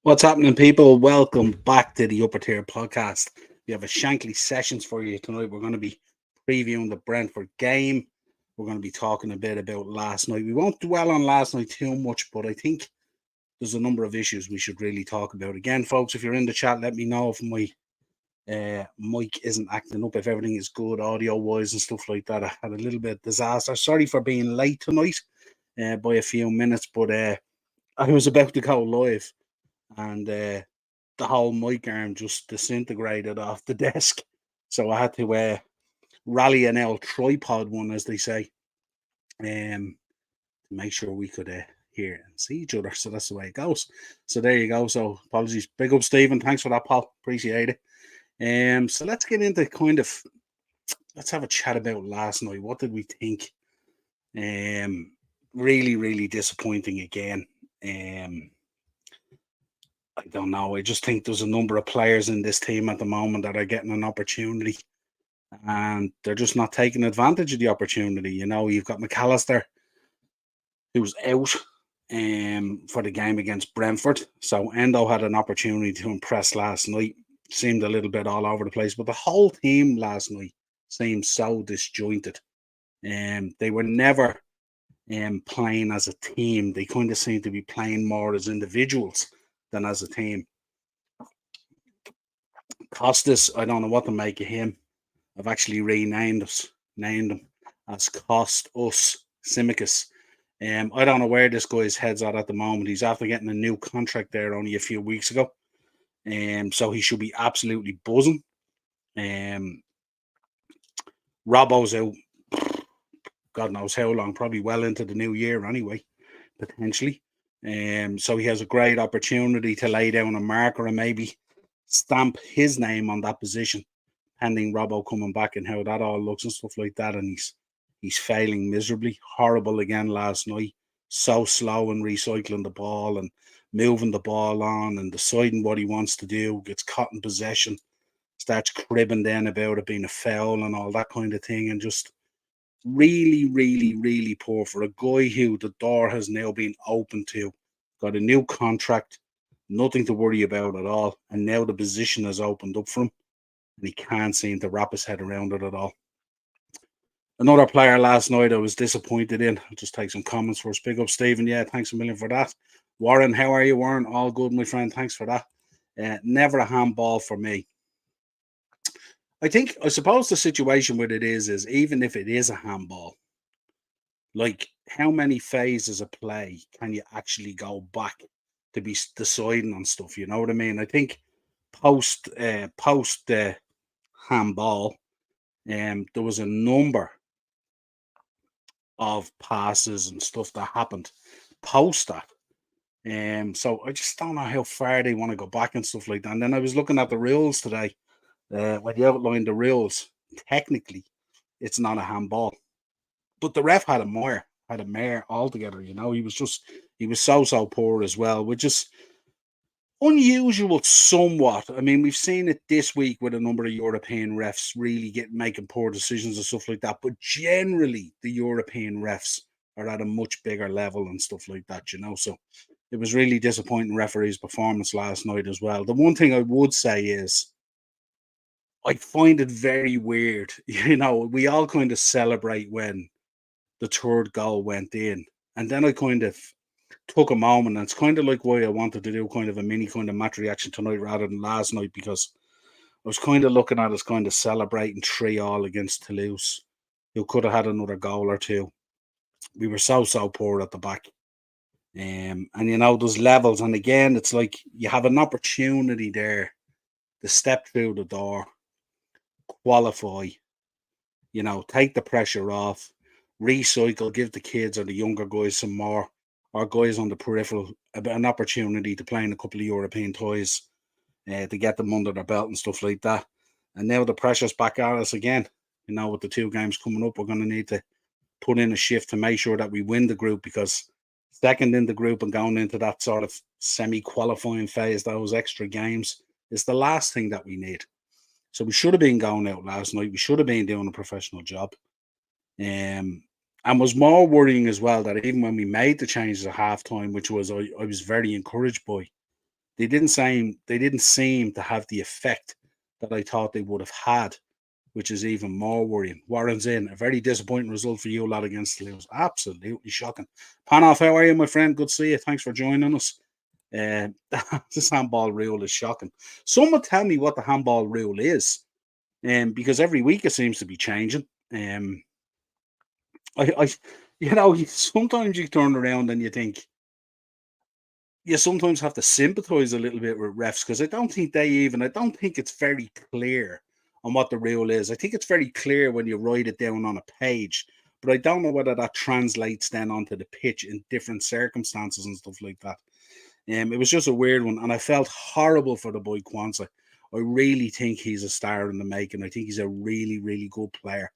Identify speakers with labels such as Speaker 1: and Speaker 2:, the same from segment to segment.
Speaker 1: What's happening, people? Welcome back to the Upper Tier Podcast. We have a Shankly Sessions for you tonight. We're going to be previewing the Brentford game. We're going to be talking a bit about last night. We won't dwell on last night too much, but I think there's a number of issues we should really talk about. Again, folks, if you're in the chat, let me know if my mic isn't acting up, if everything is good audio-wise and stuff like that. I had a little bit of disaster. Sorry for being late tonight by a few minutes, but I was about to go live and the whole mic arm just disintegrated off the desk. So I had to rally an L tripod one, as they say, to make sure we could hear and see each other. So that's the way it goes. So there you go. So apologies. Big up, Stephen. Thanks for that, Paul. Appreciate it. So let's get into let's have a chat about last night. What did we think? Really, really disappointing again. I don't know. I just think there's a number of players in this team at the moment that are getting an opportunity and they're just not taking advantage of the opportunity. You know, you've got McAllister who's out for the game against Brentford. So Endo had an opportunity to impress last night. Seemed a little bit all over the place, but the whole team last night seemed so disjointed. They were never playing as a team. They kind of seemed to be playing more as individuals than as a team. Costas, I don't know what to make of him. I've actually named him as Cost Us Simicus. I don't know where this guy's head's at the moment. He's after getting a new contract there only a few weeks ago. So he should be absolutely buzzing. Robbo's out, God knows how long, probably well into the new year anyway, potentially. So he has a great opportunity to lay down a marker and maybe stamp his name on that position, pending Robbo coming back and how that all looks and stuff like that. And he's failing miserably. Horrible again last night. So slow in recycling the ball and moving the ball on and deciding what he wants to do. Gets caught in possession, starts cribbing then about it being a foul and all that kind of thing, and just really, really, really poor for a guy who the door has now been opened to, got a new contract, nothing to worry about at all, and now the position has opened up for him, and he can't seem to wrap his head around it at all. Another player last night I was disappointed in. I'll just take some comments first. Big up, Stephen. Yeah, thanks a million for that. Warren, how are you, Warren? All good, my friend. Thanks for that. Never a handball for me. I suppose the situation with it is even if it is a handball, like how many phases of play can you actually go back to be deciding on stuff? You know what I mean? I think post handball, there was a number of passes and stuff that happened post that. So I just don't know how far they want to go back and stuff like that. And then I was looking at the rules today. When you outlined the rules, technically it's not a handball. But the ref had a mare altogether, you know. He was so poor as well, which is unusual somewhat. I mean, we've seen it this week with a number of European refs really making poor decisions and stuff like that. But generally, the European refs are at a much bigger level and stuff like that, you know. So it was really disappointing referee's performance last night as well. The one thing I would say is I find it very weird. You know, we all kind of celebrate when the third goal went in. And then I kind of took a moment, and it's kind of like why I wanted to do kind of a mini kind of match reaction tonight rather than last night, because I was kind of looking at us kind of celebrating 3-3 against Toulouse, who could have had another goal or two. We were so poor at the back. And you know, there's levels, and again, it's like you have an opportunity there to step through the door, qualify, you know, take the pressure off, recycle, give the kids or the younger guys some more, or guys on the peripheral an opportunity to play in a couple of European toys to get them under their belt and stuff like that. And now the pressure's back at us again. You know, with the 2 games coming up, we're going to need to put in a shift to make sure that we win the group, because second in the group and going into that sort of semi-qualifying phase, those extra games, is the last thing that we need. So we should have been going out last night. We should have been doing a professional job. And was more worrying as well that even when we made the changes at halftime, which was I was very encouraged by, They didn't seem to have the effect that I thought they would have had, which is even more worrying. Warren's in. A very disappointing result for you lot against Toulouse. Absolutely shocking. Panoff, how are you, my friend? Good to see you. Thanks for joining us. Uh, this handball rule is shocking. Someone tell me what the handball rule is, because every week it seems to be changing. I sometimes you turn around and you think you sometimes have to sympathize a little bit with refs because I don't think it's very clear on what the rule is. I think it's very clear when you write it down on a page, but I don't know whether that translates then onto the pitch in different circumstances and stuff like that. It was just a weird one, and I felt horrible for the boy Kwanzaa. I really think he's a star in the making. I think he's a really, really good player.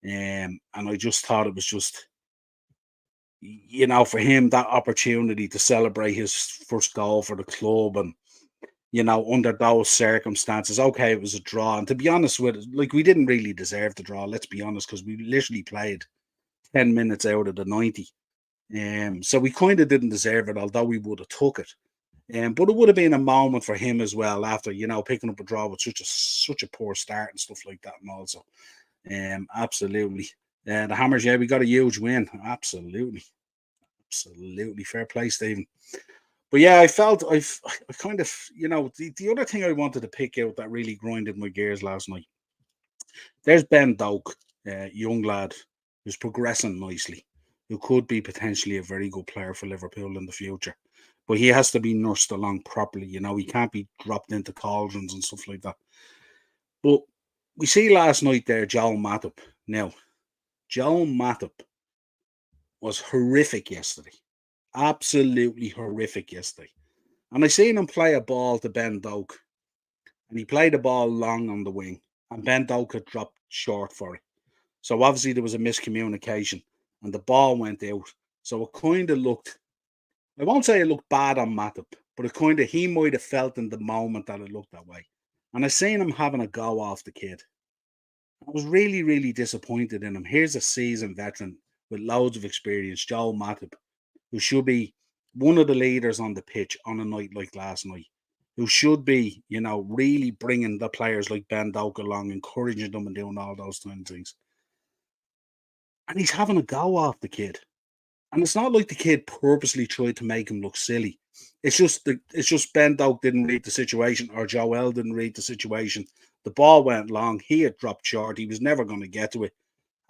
Speaker 1: And I just thought it was just, for him, that opportunity to celebrate his first goal for the club and, under those circumstances, okay, it was a draw. And to be honest with it, like, we didn't really deserve the draw, let's be honest, because we literally played 10 minutes out of the 90. So we kind of didn't deserve it, although we would have took it. But it would have been a moment for him as well after, picking up a draw with such a poor start and stuff like that. And also, absolutely. The Hammers, yeah, we got a huge win. Absolutely fair play, Stephen. But yeah, I kind of, the other thing I wanted to pick out that really grinded my gears last night. There's Ben Doak, young lad who's progressing nicely, who could be potentially a very good player for Liverpool in the future. But he has to be nursed along properly. He can't be dropped into cauldrons and stuff like that. But we see last night there, Joel Matip. Now, Joel Matip was horrific yesterday. Absolutely horrific yesterday. And I seen him play a ball to Ben Doak, and he played the ball long on the wing, and Ben Doak had dropped short for it. So obviously there was a miscommunication, and the ball went out. So it kind of looked, I won't say it looked bad on Matip, but he might have felt in the moment that it looked that way. And I seen him having a go off the kid. I was really, really disappointed in him. Here's a seasoned veteran with loads of experience, Joel Matip, who should be one of the leaders on the pitch on a night like last night, who should be, really bringing the players like Ben Doak along, encouraging them and doing all those kind of things. And he's having a go off the kid. And it's not like the kid purposely tried to make him look silly. It's just Ben Doak didn't read the situation, or Joel didn't read the situation. The ball went long. He had dropped short. He was never going to get to it.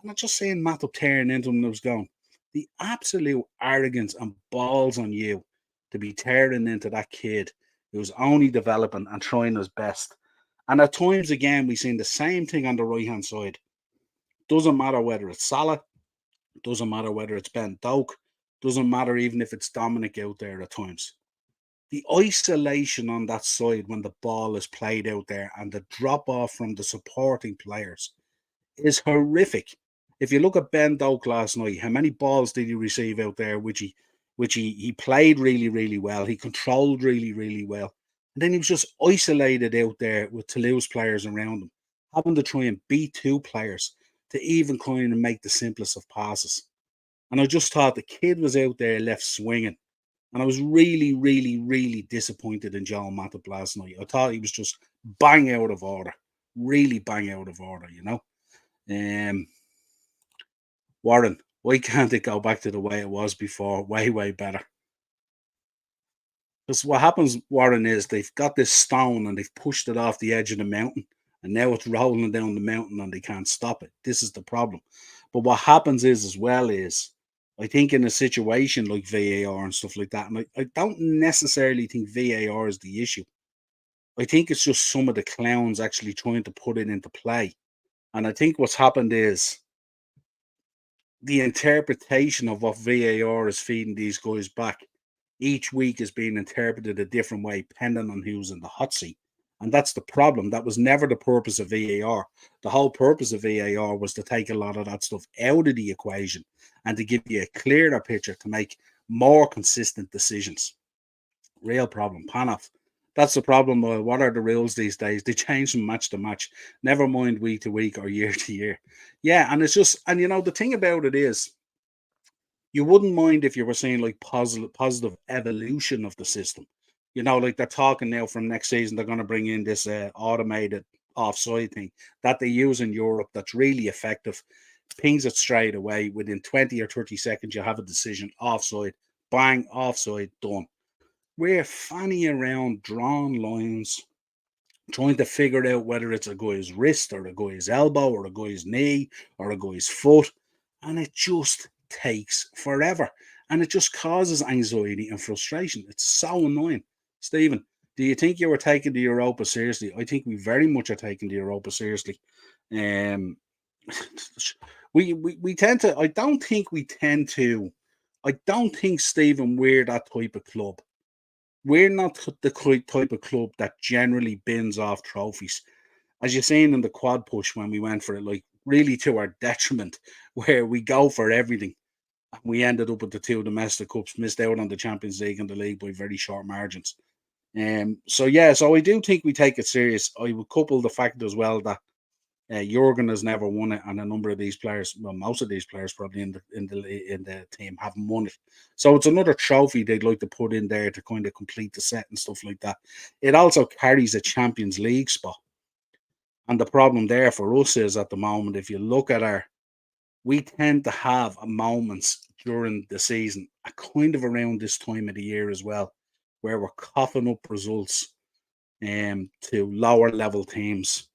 Speaker 1: And I'm just saying Matip tearing into him and was going, the absolute arrogance and balls on you to be tearing into that kid who's only developing and trying his best. And at times, again, we've seen the same thing on the right hand side. Doesn't matter whether it's Salah, doesn't matter whether it's Ben Doak, doesn't matter even if it's Dominic out there at times. The isolation on that side when the ball is played out there and the drop off from the supporting players is horrific. If you look at Ben Doak last night, how many balls did he receive out there, which he played really, really well. He controlled really, really well. And then he was just isolated out there with Toulouse players around him, having to try and beat two players to even kind of make the simplest of passes. And I just thought the kid was out there left swinging. And I was really, really, really disappointed in Joel Matip last night. I thought he was just bang out of order, really bang out of order. Um, Warren, why can't it go back to the way it was before? Way, way better. Because what happens, Warren, is they've got this stone and they've pushed it off the edge of the mountain, and now it's rolling down the mountain and they can't stop it. This is the problem. But what happens is, as well, is I think in a situation like VAR and stuff like that, and I don't necessarily think VAR is the issue. I think it's just some of the clowns actually trying to put it into play. And I think what's happened is the interpretation of what VAR is feeding these guys back each week is being interpreted a different way, depending on who's in the hot seat. And that's the problem. That was never the purpose of VAR. The whole purpose of VAR was to take a lot of that stuff out of the equation and to give you a clearer picture to make more consistent decisions. Real problem. Panoff. That's the problem. What are the rules these days? They change from match to match. Never mind week to week or year to year. Yeah, and it's just, and the thing about it is, you wouldn't mind if you were saying like positive evolution of the system. Like they're talking now from next season, they're going to bring in this automated offside thing that they use in Europe that's really effective. Pings it straight away. Within 20 or 30 seconds, you have a decision. Offside, bang, offside, done. We're fanning around, drawn lines, trying to figure out whether it's a guy's wrist or a guy's elbow or a guy's knee or a guy's foot. And it just takes forever. And it just causes anxiety and frustration. It's so annoying. Stephen, do you think you were taking the Europa seriously? I think we very much are taking the Europa seriously. Um, we tend to, I don't think, Stephen, we're that type of club. We're not the type of club that generally bins off trophies. As you're saying in the quad push when we went for it, like really to our detriment, where we go for everything. We ended up with the two domestic cups, missed out on the Champions League and the league by very short margins. So I do think we take it serious. I would couple the fact as well that Jurgen has never won it, and a number of these players, well, most of these players probably in the team haven't won it. So it's another trophy they'd like to put in there to kind of complete the set and stuff like that. It also carries a Champions League spot, and the problem there for us is at the moment, if you look at we tend to have moments during the season, kind of around this time of the year as well, where we're coughing up results to lower level teams.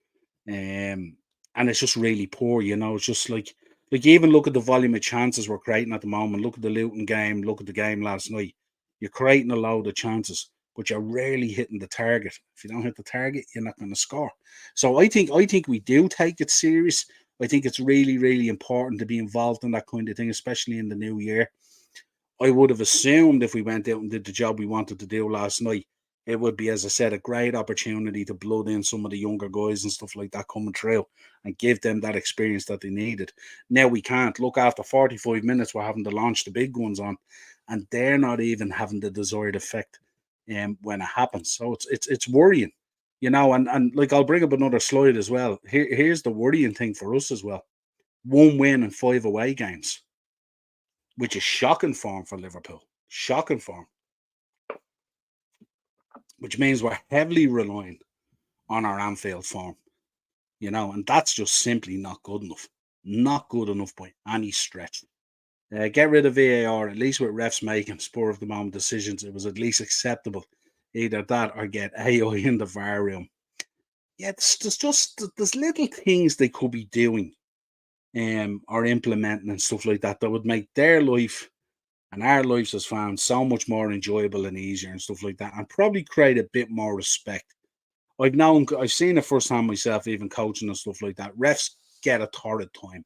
Speaker 1: Um, and it's just really poor, It's just like even look at the volume of chances we're creating at the moment. Look at the Luton game. Look at the game last night. You're creating a load of chances, but you're rarely hitting the target. If you don't hit the target, you're not going to score. So I think we do take it serious. I think it's really, really important to be involved in that kind of thing, especially in the new year. I would have assumed if we went out and did the job we wanted to do last night, it would be, as I said, a great opportunity to blood in some of the younger guys and stuff like that coming through and give them that experience that they needed. Now we can't. Look, after 45 minutes, we're having to launch the big guns on, and they're not even having the desired effect when it happens. So it's worrying, and like I'll bring up another slide as well. Here's the worrying thing for us as well. One win and 5 away games, which is shocking form for Liverpool. Shocking form, which means we're heavily relying on our Anfield form, and that's just simply not good enough. Not good enough by any stretch. Get rid of VAR, at least with refs making spur of the moment decisions. It was at least acceptable. Either that or get AI in the VAR room. Yeah, there's little things they could be doing or implementing and stuff like that would make their life and our lives as fans so much more enjoyable and easier and stuff like that, and probably create a bit more respect. I've seen it firsthand myself, even coaching and stuff like that. Refs get a torrid time,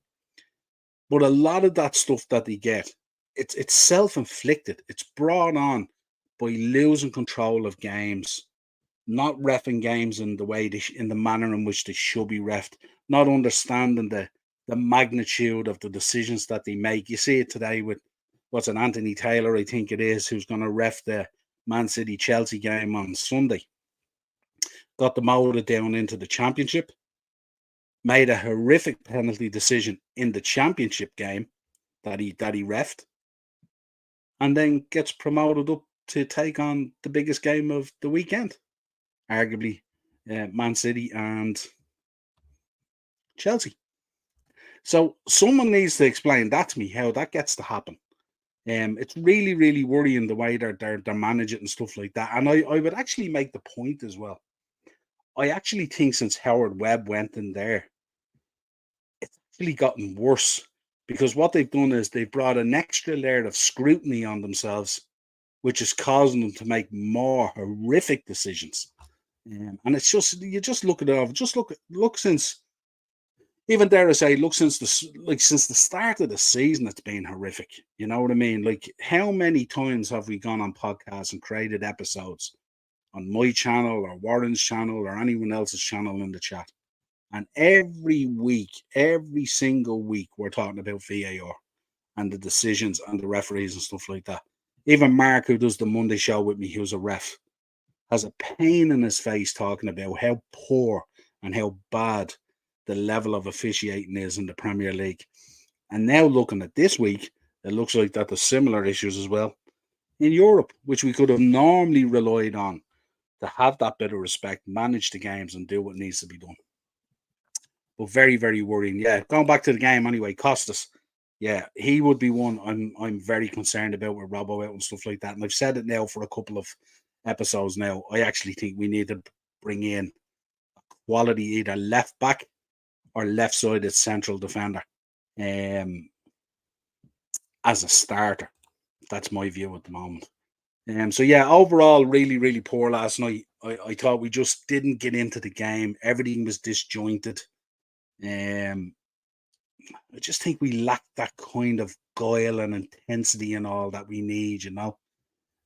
Speaker 1: but a lot of that stuff that they get, it's self-inflicted. It's brought on by losing control of games, not refing games in the way in the manner in which they should be refed, not understanding the magnitude of the decisions that they make. You see it today with what's an Anthony Taylor, I think it is, who's going to ref the Man City Chelsea game on Sunday. Got demoted down into the championship, made a horrific penalty decision in the championship game that he refed, and then gets promoted up to take on the biggest game of the weekend, arguably Man City and Chelsea. So someone needs to explain that to me, how that gets to happen. It's really, really worrying the way they're managing and stuff like that. And I would actually make the point as well. I actually think since Howard Webb went in there, it's actually gotten worse, because what they've done is they've brought an extra layer of scrutiny on themselves, which is causing them to make more horrific decisions. And it's just, you just look at it over, just look since, even dare I say, look since the start of the season, it's been horrific. You know what I mean? Like, how many times have we gone on podcasts and created episodes on my channel or Warren's channel or anyone else's channel in the chat? And every week, every single week, we're talking about VAR and the decisions and the referees and stuff like that. Even Mark, who does the Monday show with me, who's a ref, has a pain in his face talking about how poor and how bad the level of officiating is in the Premier League. And now looking at this week, it looks like that there's similar issues as well. in Europe, which we could have normally relied on to have that bit of respect, manage the games, and do what needs to be done. But very, very worrying. Yeah, going back to the game anyway, Costas. Yeah, he would be one I'm very concerned about with Robbo out and stuff like that. And I've said it now for a couple of episodes now. I actually think we need to bring in quality either left back or left sided central defender as a starter. That's my view at the moment. So yeah, overall, really, really poor last night. I thought we just didn't get into the game. Everything was disjointed. Um, I just think we lack that kind of guile and intensity and all that we need, you know.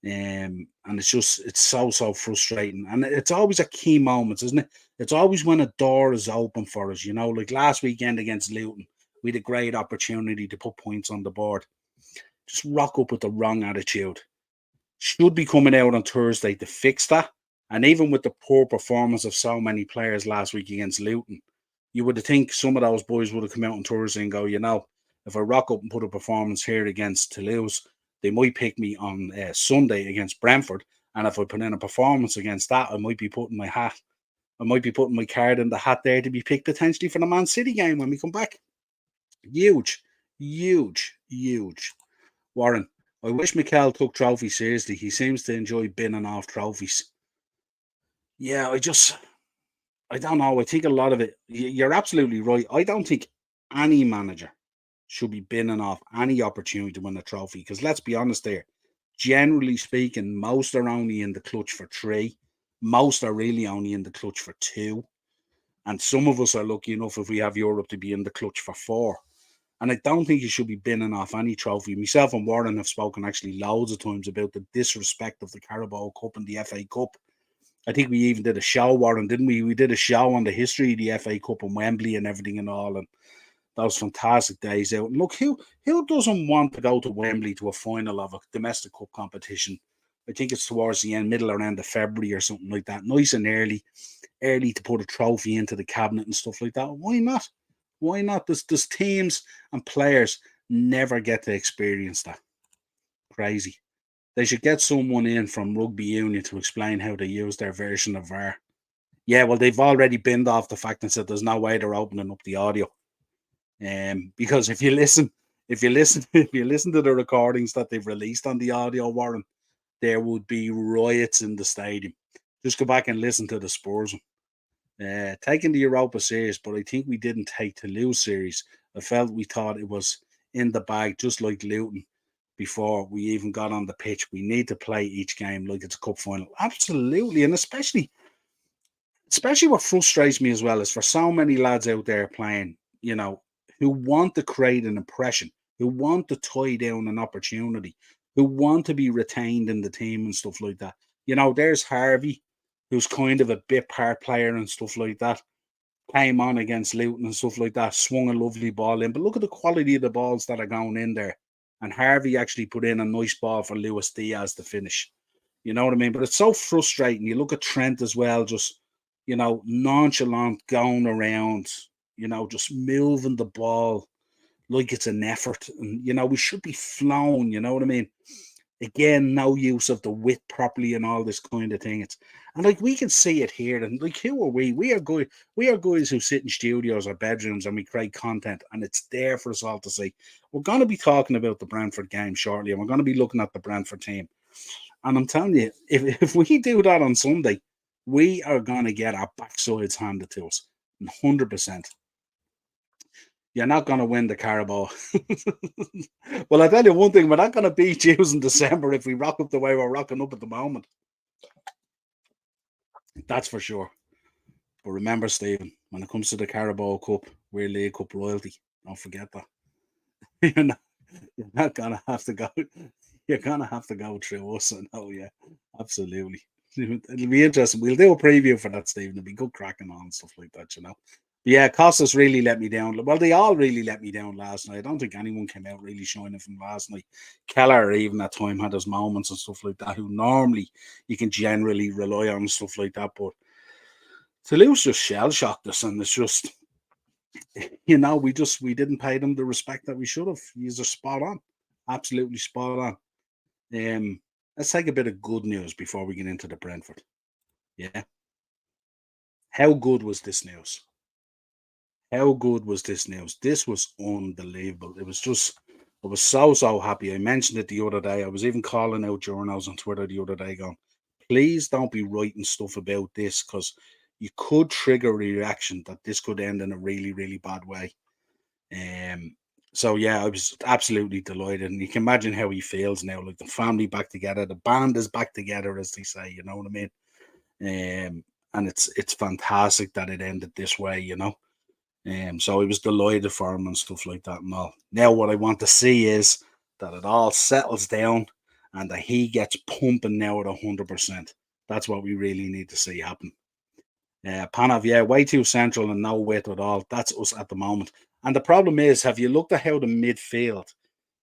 Speaker 1: And it's so frustrating. And it's always at key moments, isn't it? It's always when a door is open for us, you know, like last weekend against Luton, we had a great opportunity to put points on the board. Just rock up with the wrong attitude. Should be coming out on Thursday to fix that. And even with the poor performance of so many players last week against Luton, you would think some of those boys would have come out on Thursday and go, you know, if I rock up and put a performance here against Toulouse, they might pick me on Sunday against Brentford. And if I put in a performance against that, I might be putting my card in the hat there to be picked potentially for the Man City game when we come back. Huge, huge, huge. Warren, I wish Mikel took trophies seriously. He seems to enjoy binning off trophies. Yeah, I don't know. I think a lot of it, you're absolutely right. I don't think any manager should be binning off any opportunity to win a trophy because let's be honest there. Generally speaking, most are only in the clutch for three. Most are really only in the clutch for two. And some of us are lucky enough if we have Europe to be in the clutch for four. And I don't think you should be binning off any trophy. Myself and Warren have spoken actually loads of times about the disrespect of the Carabao Cup and the FA Cup. I think we even did a show, Warren, didn't we? We did a show on the history of the FA Cup and Wembley and everything and all. And those fantastic days out. And look, who doesn't want to go to Wembley to a final of a domestic cup competition? I think it's towards the end, middle or end of February or something like that. Nice and early to put a trophy into the cabinet and stuff like that. Why not? Why not? There's teams and players never get to experience that. Crazy. They should get someone in from rugby union to explain how they use their version of VAR. Yeah, well, they've already binned off the fact and said there's no way they're opening up the audio. Because if you listen to the recordings that they've released on the audio, Warren, there would be riots in the stadium. Just go back and listen to the Spurs. Taking the Europa serious, but I think we didn't take Toulouse serious. I felt we thought it was in the bag, just like Luton, before we even got on the pitch. We need to play each game like it's a cup final. Absolutely. And especially what frustrates me as well is for so many lads out there playing, you know, who want to create an impression, who want to tie down an opportunity, who want to be retained in the team and stuff like that. You know, there's Harvey, who's kind of a bit part player and stuff like that. Came on against Luton and stuff like that, swung a lovely ball in. But look at the quality of the balls that are going in there. And Harvey actually put in a nice ball for Luis Diaz to finish. You know what I mean? But it's so frustrating. You look at Trent as well, just, you know, nonchalant going around, you know, just moving the ball like it's an effort. And, you know, we should be flown, you know what I mean? Again, no use of the width properly and all this kind of thing. It's and like we can see it here. And like who are we? We are guys who sit in studios or bedrooms and we create content and it's there for us all to see. We're gonna be talking about the Brentford game shortly, and we're gonna be looking at the Brentford team. And I'm telling you, if we do that on Sunday, we are gonna get our backsides handed to us. 100%. You're not going to win the Carabao. Well, I tell you one thing, we're not going to beat you in December if we rock up the way we're rocking up at the moment. That's for sure. But remember, Stephen, when it comes to the Carabao Cup, we're League Cup royalty. Don't forget that. you're, not, you're not going to have to go. You're going to have to go through us. Oh, yeah, absolutely. It'll be interesting. We'll do a preview for that, Stephen. It'll be good cracking on and stuff like that, you know. Yeah, Costas really let me down. Well, they all really let me down last night. I don't think anyone came out really shining from last night. Keller, even at time, had his moments and stuff like that, who normally you can generally rely on and stuff like that. But Toulouse just shell shocked us, and it's just, you know, we didn't pay them the respect that we should have. He's just spot on, absolutely spot on. Let's take a bit of good news before we get into the Brentford. Yeah. How good was this news? How good was this news? This was unbelievable. It was just, I was so, so happy. I mentioned it the other day. I was even calling out journals on Twitter the other day going, please don't be writing stuff about this because you could trigger a reaction that this could end in a really, really bad way. Um, so yeah, I was absolutely delighted, and you can imagine how he feels now. Like the family back together, the band is back together, as they say. You know what I mean? And it's fantastic that it ended this way. So I was delighted for him and stuff like that and all. Now what I want to see is that it all settles down and that he gets pumping now at 100%. That's what we really need to see happen. Panov, yeah, way too central and no width at all. That's us at the moment. And the problem is, have you looked at how the midfield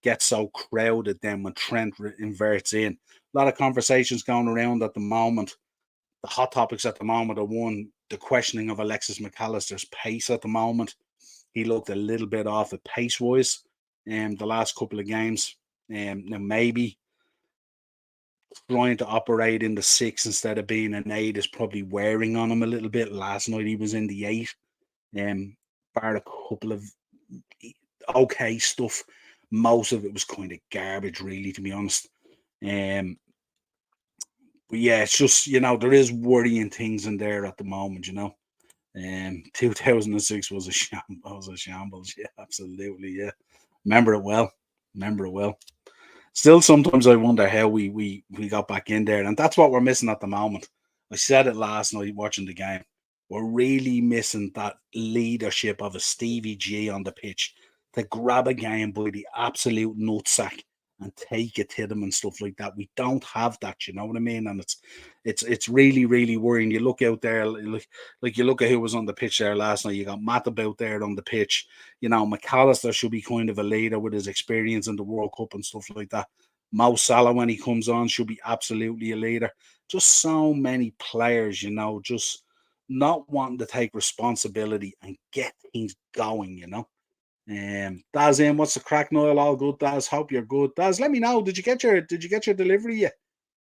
Speaker 1: gets so crowded then when Trent inverts in? A lot of conversations going around at the moment. The hot topics at the moment are one, the questioning of Alexis McAllister's pace at the moment. He looked a little bit off at pace wise the last couple of games. Now maybe trying to operate in the six instead of being an eight is probably wearing on him a little bit. Last night he was in the eight, bar a couple of okay stuff. Most of it was kind of garbage, really, to be honest. Um, but yeah, it's just there is worrying things in there at the moment. 2006 was a shambles. Yeah, absolutely. Yeah, remember it well. Remember it well. Still, sometimes I wonder how we got back in there, and that's what we're missing at the moment. I said it last night watching the game. We're really missing that leadership of a Stevie G on the pitch to grab a game by the absolute nutsack and take it to them and stuff like that. We don't have that, you know what I mean? And it's really, really worrying. You look out there, like you look at who was on the pitch there last night. You got Matip out there on the pitch. McAllister should be kind of a leader with his experience in the World Cup and stuff like that. Mo Salah, when he comes on, should be absolutely a leader. Just so many players, just not wanting to take responsibility and get things going. Daz in, what's the crack, Niall? All good, Daz. Hope you're good. Daz, let me know. Did you get your delivery yet?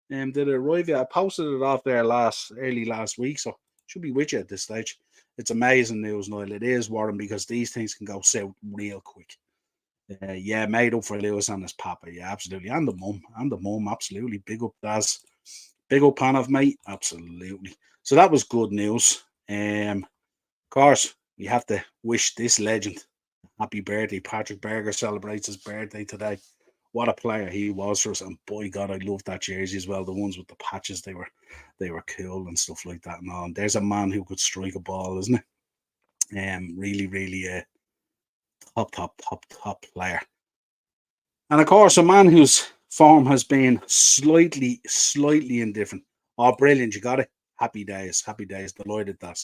Speaker 1: Did it arrive yet? I posted it off there early last week, so should be with you at this stage. It's amazing news, Niall. It is, Warren, because these things can go south real quick. Yeah, made up for Lewis and his papa. Yeah, absolutely. And the mum. And the mum, absolutely. Big up, Daz. Big up Panov, mate. Absolutely. So that was good news. Of course, we have to wish this legend happy birthday. Patrick Berger celebrates his birthday today. What a player he was for us, and boy God, I love that jersey as well. The ones with the patches, they were cool and stuff like that. And all. And there's a man who could strike a ball, isn't it? Really, really top, top, top, top player. And of course, a man whose form has been slightly, slightly indifferent. Oh, brilliant! You got it. Happy days, happy days. Delighted that.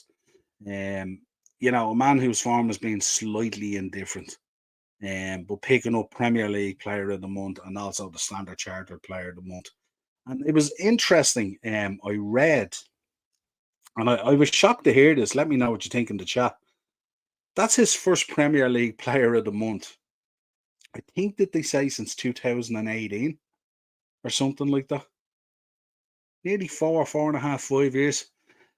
Speaker 1: Um, a man whose form has been slightly indifferent, but picking up Premier League Player of the Month and also the Standard Chartered Player of the Month. And it was interesting. I read, and I was shocked to hear this. Let me know what you think in the chat. That's his first Premier League Player of the Month. I think that they say since 2018 or something like that. Nearly 4.5, 5 years.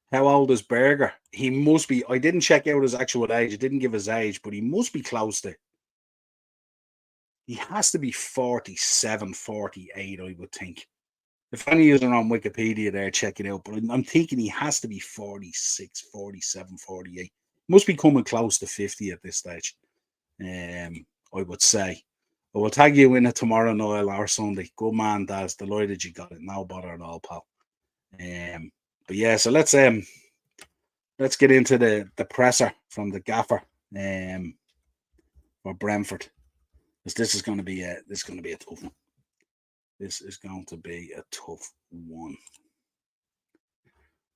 Speaker 1: How old is Berger? He must be. I didn't check out his actual age. It didn't give his age, but he must be close to. He has to be 47, 48, I would think. If any of you are on Wikipedia there, check it out. But I'm thinking he has to be 46, 47, 48. Must be coming close to 50 at this stage. I would say. I will tag you in it tomorrow, Niall, or Sunday. Good man, Daz. Delighted you got it. No bother at all, pal. But yeah, so let's get into the presser from the gaffer for Brentford. Because this is going to be a tough one. This is going to be a tough one.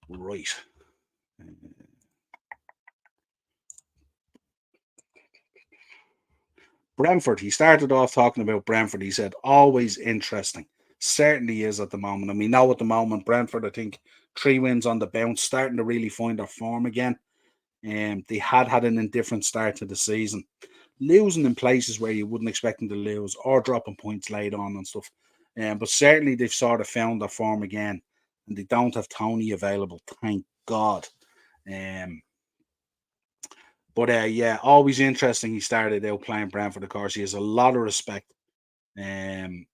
Speaker 1: Right. Brentford. He started off talking about Brentford. He said, always interesting. Certainly is at the moment. And we know at the moment, Brentford, I think, 3 wins on the bounce, starting to really find their form again. They had an indifferent start to the season, losing in places where you wouldn't expect them to lose or dropping points late on and stuff. But certainly they've sort of found their form again, and they don't have Tony available. Thank God. Um, but yeah, always interesting. He started out playing Brentford. Of course, he has a lot of respect. Um,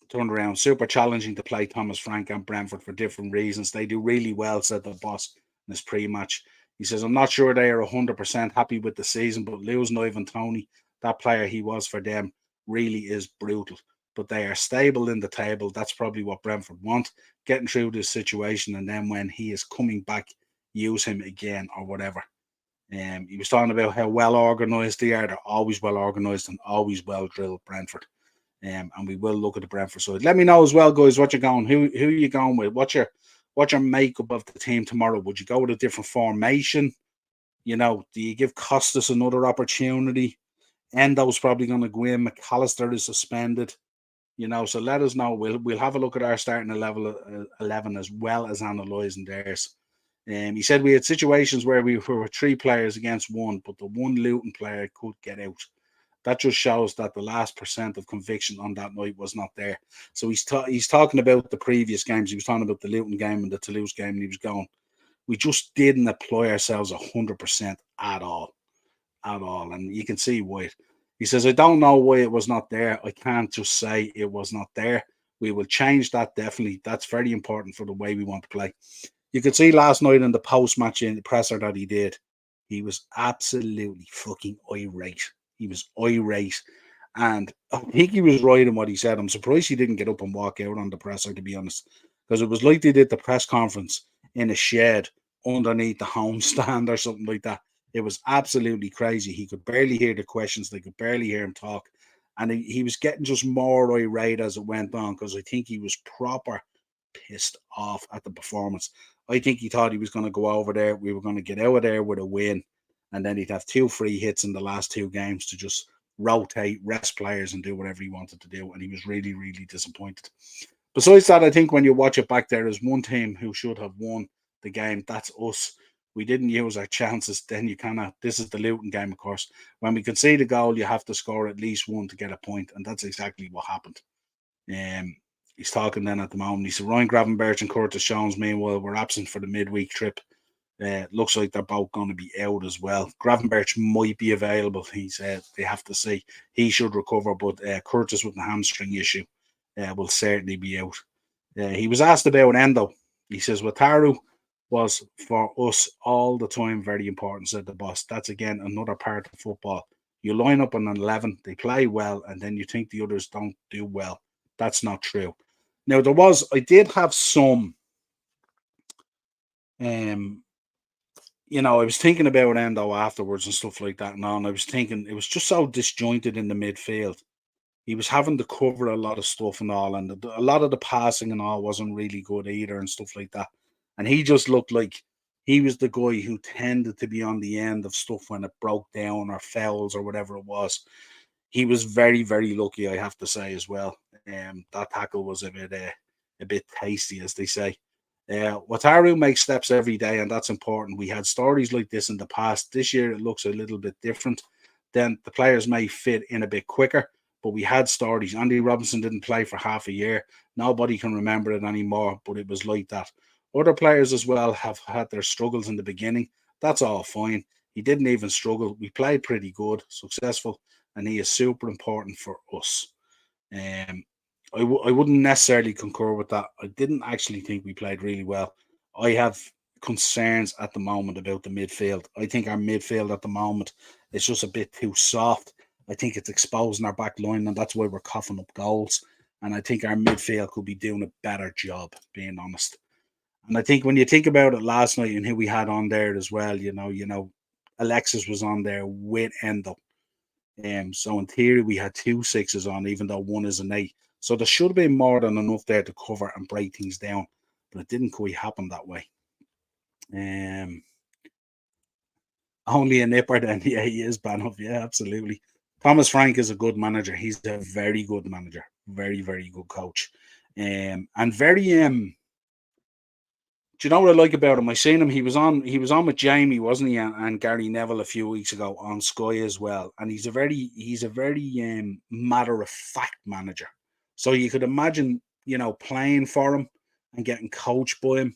Speaker 1: Turned around, super challenging to play Thomas Frank and Brentford for different reasons. They do really well, said the boss in his pre-match. He says, "I'm not sure they are 100% happy with the season, but losing Ivan Tony, that player he was for them, really is brutal. But they are stable in the table. That's probably what Brentford want, getting through this situation, and then when he is coming back, use him again or whatever." He was talking about how well organised they are. They're always well organised and always well drilled, Brentford. And we will look at the Brentford side. Let me know as well, guys, what you're going. Who are you going with? What's your makeup of the team tomorrow? Would you go with a different formation? Do you give Costas another opportunity? Endo's probably going to go in. McAllister is suspended. So let us know. We'll have a look at our starting level 11 as well as analysing theirs. He said we had situations where we were three players against one, but the one Luton player could get out. That just shows that the last percent of conviction on that night was not there. So he's talking about the previous games. He was talking about the Luton game and the Toulouse game, and he was going, we just didn't apply ourselves 100% at all. And you can see why. He says, I don't know why it was not there. I can't just say it was not there. We will change that, definitely. That's very important for the way we want to play. You could see last night in the post-match in the presser that he did, he was absolutely fucking irate. He was irate. And I think he was right in what he said. I'm surprised he didn't get up and walk out on the presser, to be honest. Because it was like they did the press conference in a shed underneath the home stand or something like that. It was absolutely crazy. He could barely hear the questions. They could barely hear him talk. And he was getting just more irate as it went on because I think he was proper pissed off at the performance. I think he thought he was going to go over there. We were going to get out of there with a win. And then he'd have 2 free hits in the last 2 games to just rotate, rest players, and do whatever he wanted to do. And he was really, really disappointed. Besides that, I think when you watch it back, there is one team who should have won the game. That's us. We didn't use our chances. Then this is the Luton game, of course. When we concede a goal, you have to score at least one to get a point. And that's exactly what happened. He's talking then at the moment. He said, Ryan Gravenberch and Curtis Jones, meanwhile, were absent for the midweek trip. Looks like they're both going to be out as well. Gravenberch might be available. He said they have to see. He should recover, but Curtis with the hamstring issue will certainly be out. He was asked about Endo. He says, Wataru was for us all the time very important, said the boss. That's again another part of football. You line up on an 11, they play well, and then you think the others don't do well. That's not true. Now, I did have some, I was thinking about Endo afterwards and stuff like that. And all, and I was thinking it was just so disjointed in the midfield. He was having to cover a lot of stuff and all, and a lot of the passing and all wasn't really good either and stuff like that. And he just looked like he was the guy who tended to be on the end of stuff when it broke down or fouls or whatever it was. He was very, very lucky, I have to say, as well. That tackle was a bit tasty, as they say. Wataru makes steps every day, and that's important. We had stories like this in the past. This year, it looks a little bit different. Then the players may fit in a bit quicker, but we had stories. Andy Robinson didn't play for half a year. Nobody can remember it anymore, but it was like that. Other players as well have had their struggles in the beginning. That's all fine. He didn't even struggle. We played pretty good, successful, and he is super important for us. I wouldn't necessarily concur with that. I didn't actually think we played really well. I have concerns at the moment about the midfield. I think our midfield at the moment is just a bit too soft. I think it's exposing our back line, and that's why we're coughing up goals. And I think our midfield could be doing a better job, being honest. And I think when you think about it last night and who we had on there as well, Alexis was on there with Endo. So in theory, we had 2 6s on, even though one is an 8. So there should have been more than enough there to cover and break things down, but it didn't quite happen that way. Only a nipper then. Yeah, he is Banov. Yeah, absolutely. Thomas Frank is a good manager. He's a very good manager. Very, very good coach. And very do you know what I like about him? I seen him. He was on with Jamie, wasn't he, and Gary Neville a few weeks ago on Sky as well. And he's a very matter of fact manager. So you could imagine, playing for him and getting coached by him.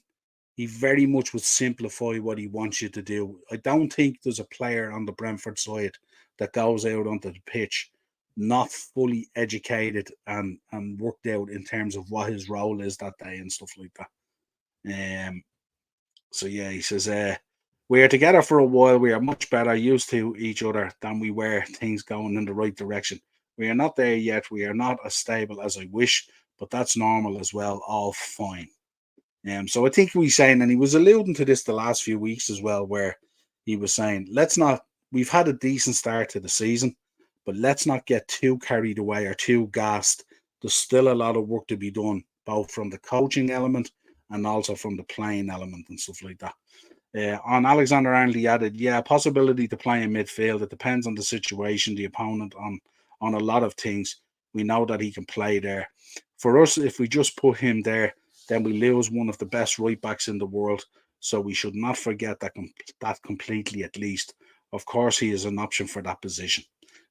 Speaker 1: He very much would simplify what he wants you to do. I don't think there's a player on the Brentford side that goes out onto the pitch not fully educated and worked out in terms of what his role is that day and stuff like that. So yeah, he says, we are together for a while. We are much better used to each other than we were, things going in the right direction. We are not there yet. We are not as stable as I wish, but that's normal as well. All fine. So I think he was saying, and he was alluding to this the last few weeks as well, where he was saying, we've had a decent start to the season, but let's not get too carried away or too gassed. There's still a lot of work to be done, both from the coaching element and also from the playing element and stuff like that. On Alexander Arnold, he added, yeah, possibility to play in midfield. It depends on the situation, the opponent, on a lot of things. We know that he can play there. For us, if we just put him there, then we lose one of the best right backs in the world. So we should not forget that completely, at least. Of course, he is an option for that position.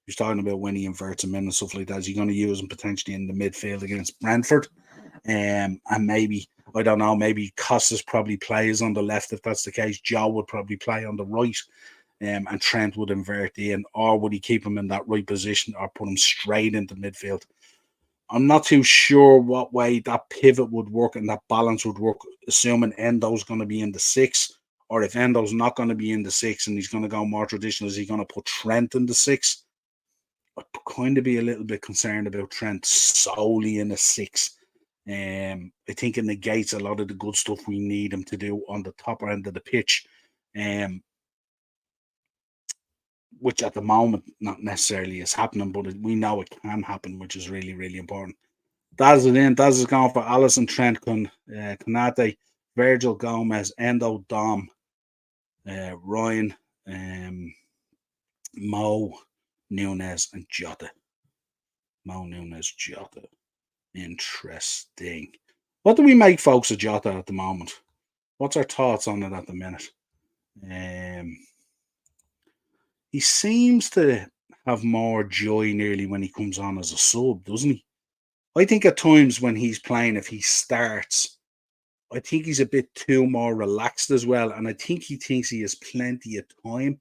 Speaker 1: He's talking about when he inverts him in and stuff like that. Is he going to use him potentially in the midfield against Brentford? And maybe, I don't know, maybe Costas probably plays on the left. If that's the case, Joe would probably play on the right. And Trent would invert in, or would he keep him in that right position or put him straight into midfield? I'm not too sure what way that pivot would work and that balance would work, assuming Endo's going to be in the six, or if Endo's not going to be in the six and he's going to go more traditional, is he going to put Trent in the six? I'd kind of be a little bit concerned about Trent solely in a six. I think it negates a lot of the good stuff we need him to do on the top end of the pitch, which at the moment not necessarily is happening, but we know it can happen, which is really, really important. Daz is in. Daz is going for Allison, Trent, Konate, Virgil, Gomez, Endo, Dom, Ryan, Mo, Nunes, and Jota. Mo, Nunes, Jota. Interesting. What do we make, folks, of Jota at the moment? What's our thoughts on it at the minute? He seems to have more joy nearly when he comes on as a sub, doesn't he? I think at times when he's playing, if he starts, I think he's a bit too more relaxed as well. And I think he thinks he has plenty of time.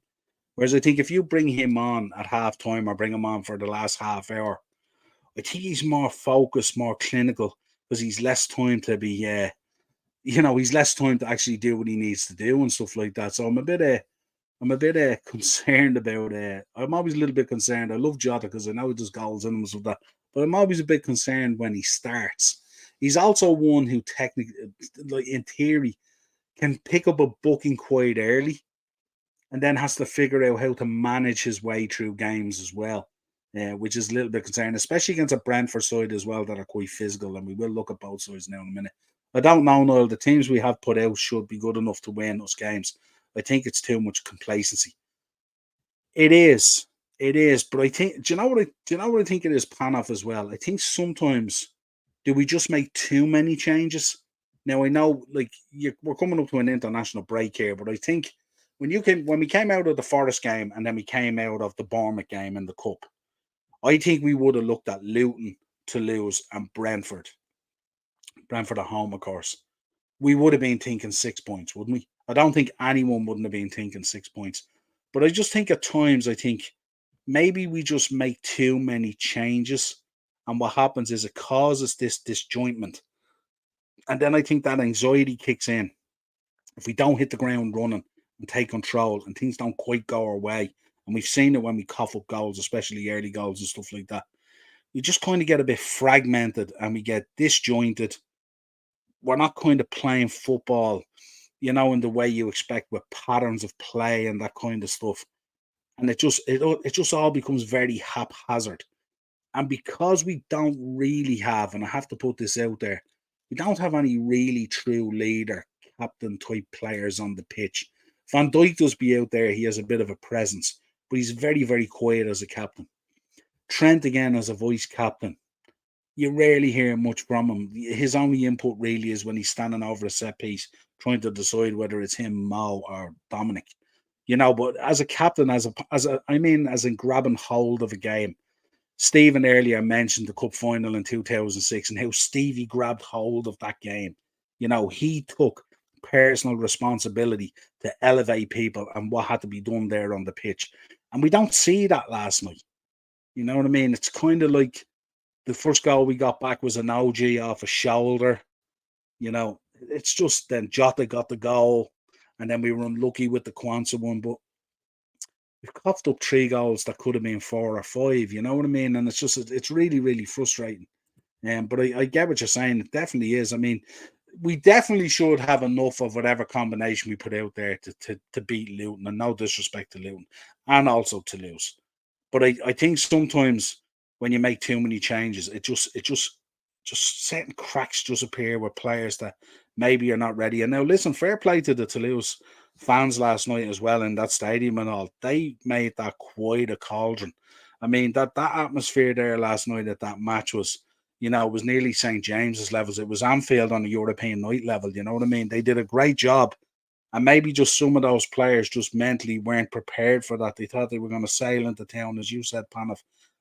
Speaker 1: Whereas I think if you bring him on at half time or bring him on for the last half hour, I think he's more focused, more clinical, because he's less time to be, he's less time to actually do what he needs to do and stuff like that. So I'm a bit concerned about. I'm always a little bit concerned. I love Jota because I know he does goals in him and stuff like that, but I'm always a bit concerned when he starts. He's also one who technically, like in theory, can pick up a booking quite early, and then has to figure out how to manage his way through games as well, which is a little bit concerning, especially against a Brentford side as well that are quite physical. And we will look at both sides now in a minute. I don't know, Niall. The teams we have put out should be good enough to win those games. I think it's too much complacency. It is. It is. But I think, do you know what I think it is, Panoff, as well? I think sometimes do we just make too many changes? Now I know, like we're coming up to an international break here, but I think when we came out of the Forest game and then we came out of the Bournemouth game in the Cup, I think we would have looked at Luton, Toulouse, and Brentford. Brentford at home, of course. We would have been thinking 6 points, wouldn't we? I don't think anyone wouldn't have been thinking 6 points. But I just think at times, I think maybe we just make too many changes. And what happens is it causes this disjointment. And then I think that anxiety kicks in. If we don't hit the ground running and take control and things don't quite go our way, and we've seen it when we cough up goals, especially early goals and stuff like that, we just kind of get a bit fragmented and we get disjointed. We're not kind of playing football, in the way you expect, with patterns of play and that kind of stuff. And it just all becomes very haphazard. And because we don't really have, and I have to put this out there, we don't have any really true leader, captain type players on the pitch. Van Dijk does be out there. He has a bit of a presence, but he's very, very quiet as a captain. Trent, again, as a vice captain, you rarely hear much from him. His only input really is when he's standing over a set piece, trying to decide whether it's him, Mo, or Dominic. But as a captain, as in grabbing hold of a game, Stephen earlier mentioned the cup final in 2006 and how Stevie grabbed hold of that game. He took personal responsibility to elevate people and what had to be done there on the pitch. And we don't see that last night. You know what I mean? It's kind of like the first goal we got back was an OG off a shoulder. It's just then Jota got the goal and then we were unlucky with the Kwanzaa one. But we've coughed up 3 goals that could have been 4 or 5. You know what I mean? And it's really, really frustrating. But I get what you're saying. It definitely is. I mean, we definitely should have enough of whatever combination we put out there to beat Luton. And no disrespect to Luton and also Toulouse. But I think sometimes when you make too many changes, it just certain cracks just appear with players that maybe are not ready. And now listen, fair play to the Toulouse fans last night as well in that stadium and all. They made that quite a cauldron. I mean, that atmosphere there last night at that match was, it was nearly St. James's levels. It was Anfield on a European night level. You know what I mean? They did a great job. And maybe just some of those players just mentally weren't prepared for that. They thought they were going to sail into town, as you said, Panov,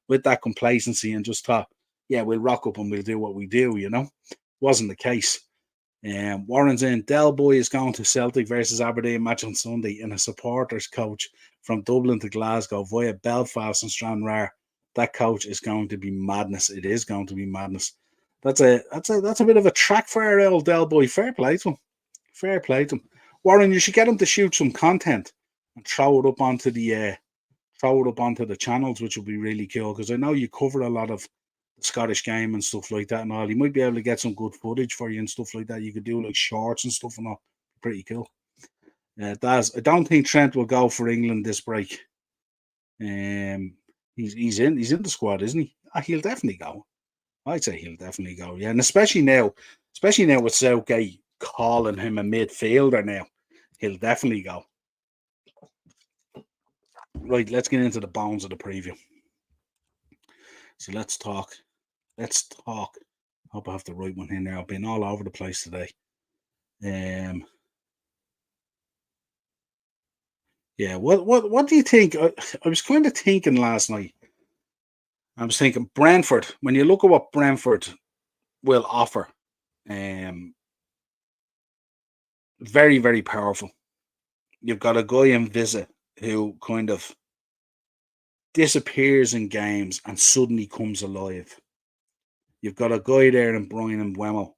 Speaker 1: with that complacency and just thought, yeah, we'll rock up and we'll do what we do, Wasn't the case. Warren's in. Del Boy is going to Celtic versus Aberdeen match on Sunday in a supporters coach from Dublin to Glasgow via Belfast and Stranraer. That coach is going to be madness. It is going to be madness. That's a bit of a track for our old Del Boy. Fair play to him. Fair play to him. Warren, you should get him to shoot some content and throw it up onto the channels, which will be really cool because I know you cover a lot of the Scottish game and stuff like that and all. You might be able to get some good footage for you and stuff like that. You could do like shorts and stuff and all. Pretty cool. I don't think Trent will go for England this break. He's in the squad, isn't he? He'll definitely go. I'd say he'll definitely go. Yeah, and especially now with Southgate calling him a midfielder now, he'll definitely go. Right, let's get into the bones of the preview. So let's talk. Hope I have the right one in there. I've been all over the place today. Yeah, what do you think? I was kind of thinking last night. I was thinking Brentford. When you look at what Brentford will offer, very, very powerful. You've got a guy in Visit who kind of disappears in games and suddenly comes alive. You've got a guy there in Brian Mbeumo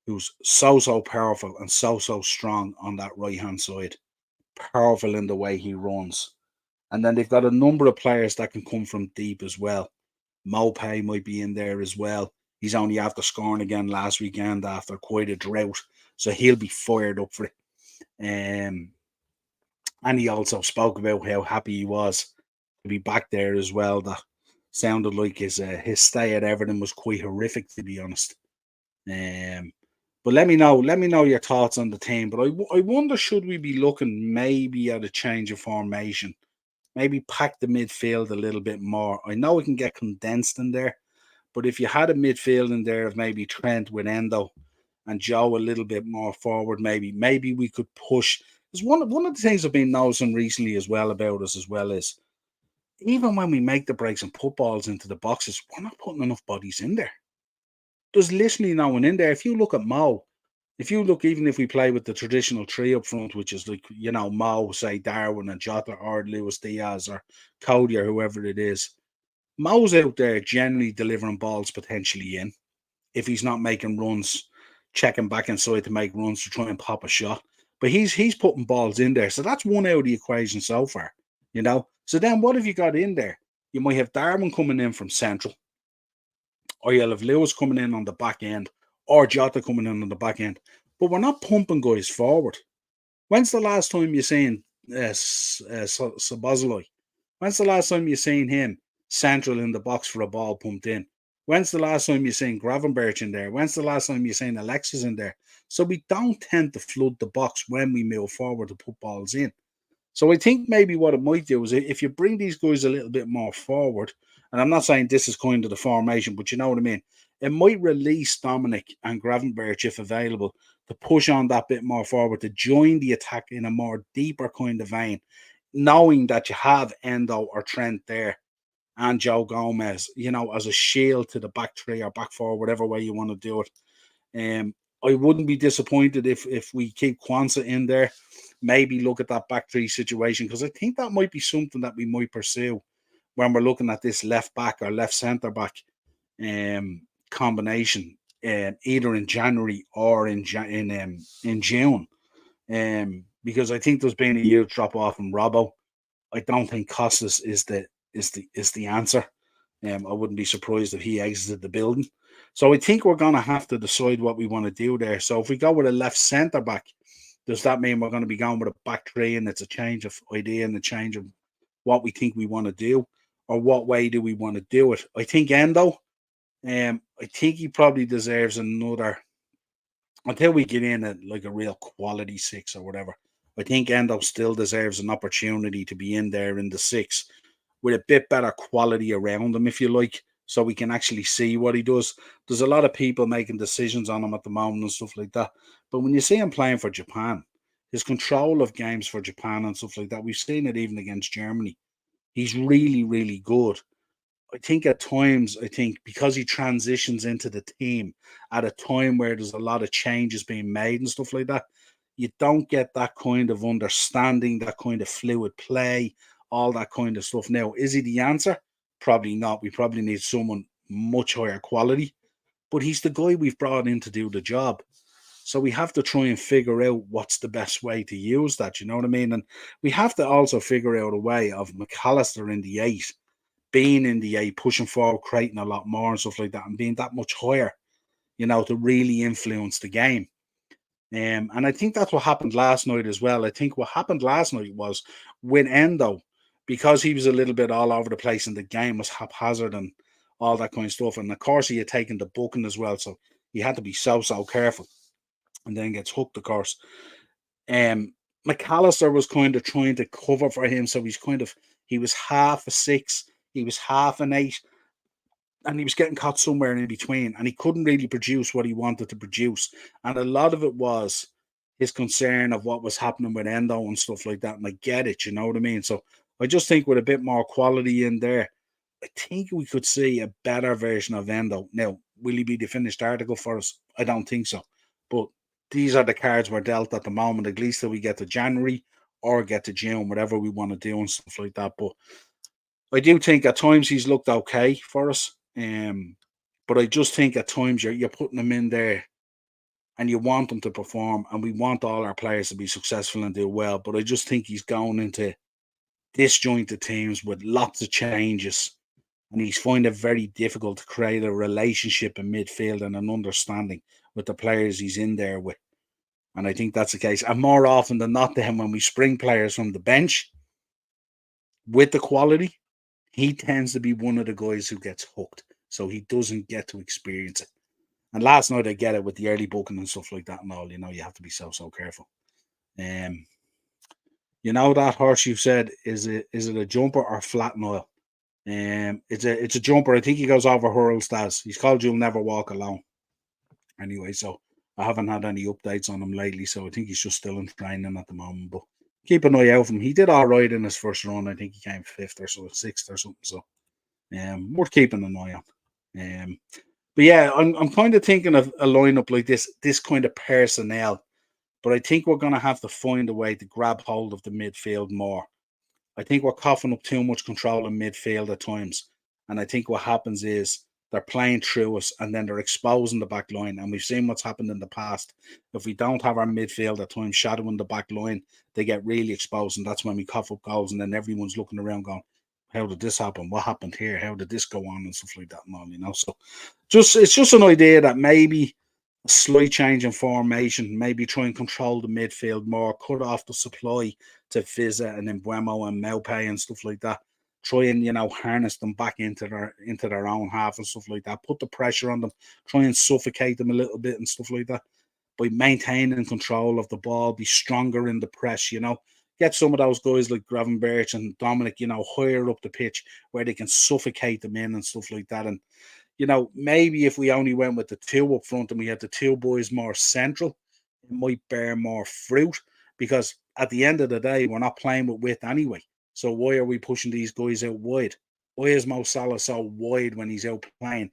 Speaker 1: who's so powerful and so strong on that right hand side. Powerful in the way he runs. And then they've got a number of players that can come from deep as well. Mopay might be in there as well. He's only after scoring again last weekend after quite a drought. So he'll be fired up for it. And he also spoke about how happy he was to be back there as well. That sounded like his stay at Everton was quite horrific, to be honest. But let me know your thoughts on the team. But I wonder, should we be looking maybe at a change of formation? Maybe pack the midfield a little bit more. I know it can get condensed in there, but if you had a midfield in there of maybe Trent with Endo and Joe a little bit more forward, maybe we could push. Because one of the things I've been noticing recently as well about us as well is even when we make the breaks and put balls into the boxes, we're not putting enough bodies in there. There's literally no one in there. If you look at Mo, even if we play with the traditional three up front, which is like, Mo, say Darwin and Jota or Luis Diaz or Cody or whoever it is, Mo's out there generally delivering balls potentially in. If he's not making runs, checking back inside to make runs to try and pop a shot. But he's putting balls in there. So that's one out of the equation so far, So then what have you got in there? You might have Darwin coming in from central, or you'll have Lewis coming in on the back end, or Jota coming in on the back end. But we're not pumping guys forward. When's the last time you seen Sabozlai? When's the last time you seen him central in the box for a ball pumped in? When's the last time you seen Gravenberch in there? When's the last time you seen Alexis in there? So we don't tend to flood the box when we move forward to put balls in. So I think maybe what it might do is if you bring these guys a little bit more forward, and I'm not saying this is kind of the formation, but you know what I mean, it might release Dominic and Gravenberch, if available, to push on that bit more forward, to join the attack in a more deeper kind of vein, knowing that you have Endo or Trent there and Joe Gomez, as a shield to the back three or back four, whatever way you want to do it. I wouldn't be disappointed if we keep Kwanzaa in there. Maybe look at that back three situation, because I think that might be something that we might pursue when we're looking at this left back or left centre back combination, either in January or in June. Because I think there's been a huge drop off in Robbo. I don't think Costas is the answer. I wouldn't be surprised if he exited the building. So I think we're going to have to decide what we want to do there. So if we go with a left centre back, does that mean we're going to be going with a back three and it's a change of idea and a change of what we think we want to do, or what way do we want to do it? I think Endo, I think he probably deserves another, until we get in at like a real quality six or whatever. I think Endo still deserves an opportunity to be in there in the six with a bit better quality around him, if you like, so we can actually see what he does. There's a lot of people making decisions on him at the moment and stuff like that. But when you see him playing for Japan, his control of games for Japan and stuff like that, we've seen it even against Germany. He's really, really good. I think at times, because he transitions into the team at a time where there's a lot of changes being made and stuff like that, you don't get that kind of understanding, that kind of fluid play, all that kind of stuff. Now, is he the answer? Probably not. We probably need someone much higher quality, but he's the guy we've brought in to do the job. So we have to try and figure out what's the best way to use that. You know what I mean? And we have to also figure out a way of McAllister in the eight, being in the eight, pushing forward, creating a lot more and stuff like that, and being that much higher, to really influence the game. And I think that's what happened last night as well. I think what happened last night was with Endo, because he was a little bit all over the place and the game was haphazard and all that kind of stuff. And of course, he had taken the booking as well. So he had to be so careful, and then gets hooked, of course. McAllister was kind of trying to cover for him. So he was half a six, he was half an eight, and he was getting caught somewhere in between, and he couldn't really produce what he wanted to produce. And a lot of it was his concern of what was happening with Endo and stuff like that. And I get it, you know what I mean? So I just think with a bit more quality in there, I think we could see a better version of Endo. Now, will he be the finished article for us? I don't think so. But these are the cards we're dealt at the moment, at least till we get to January or get to June, whatever we want to do and stuff like that. But I do think at times he's looked okay for us. But I just think at times you're putting him in there and you want them to perform, and we want all our players to be successful and do well. But I just think he's going into disjointed teams with lots of changes, and he's finding it very difficult to create a relationship in midfield and an understanding with the players he's in there with. And I think that's the case. And more often than not, then when we spring players from the bench with the quality, he tends to be one of the guys who gets hooked. So he doesn't get to experience it. And last night I get it with the early booking and stuff like that and all, you have to be so careful. That horse you said, is it a jumper or flat Niall? It's a jumper. I think he goes over Hurlstad. He's called You'll Never Walk Alone. Anyway, so I haven't had any updates on him lately, so I think he's just still in training at the moment. But keep an eye out for him. He did all right in his first run. I think he came fifth or so, sixth or something. So worth keeping an eye on. But yeah, I'm kind of thinking of a lineup like this kind of personnel. But I think we're going to have to find a way to grab hold of the midfield more. I think we're coughing up too much control in midfield at times. And I think what happens is they're playing through us and then they're exposing the back line. And we've seen what's happened in the past. If we don't have our midfield at times shadowing the back line, they get really exposed. And that's when we cough up goals. And then everyone's looking around going, how did this happen? What happened here? How did this go on? And stuff like that and all, So it's just an idea that maybe a slight change in formation, maybe try and control the midfield more, cut off the supply to Fizza and Embuemo and Maupe and stuff like that. Try and, harness them back into their own half and stuff like that. Put the pressure on them, try and suffocate them a little bit and stuff like that. By maintaining control of the ball, be stronger in the press, Get some of those guys like Gravenberch and Dominic, higher up the pitch where they can suffocate them in and stuff like that. And, maybe if we only went with the two up front and we had the two boys more central, it might bear more fruit, because at the end of the day, we're not playing with width anyway. So why are we pushing these guys out wide? why is Mo Salah so wide when he's out playing?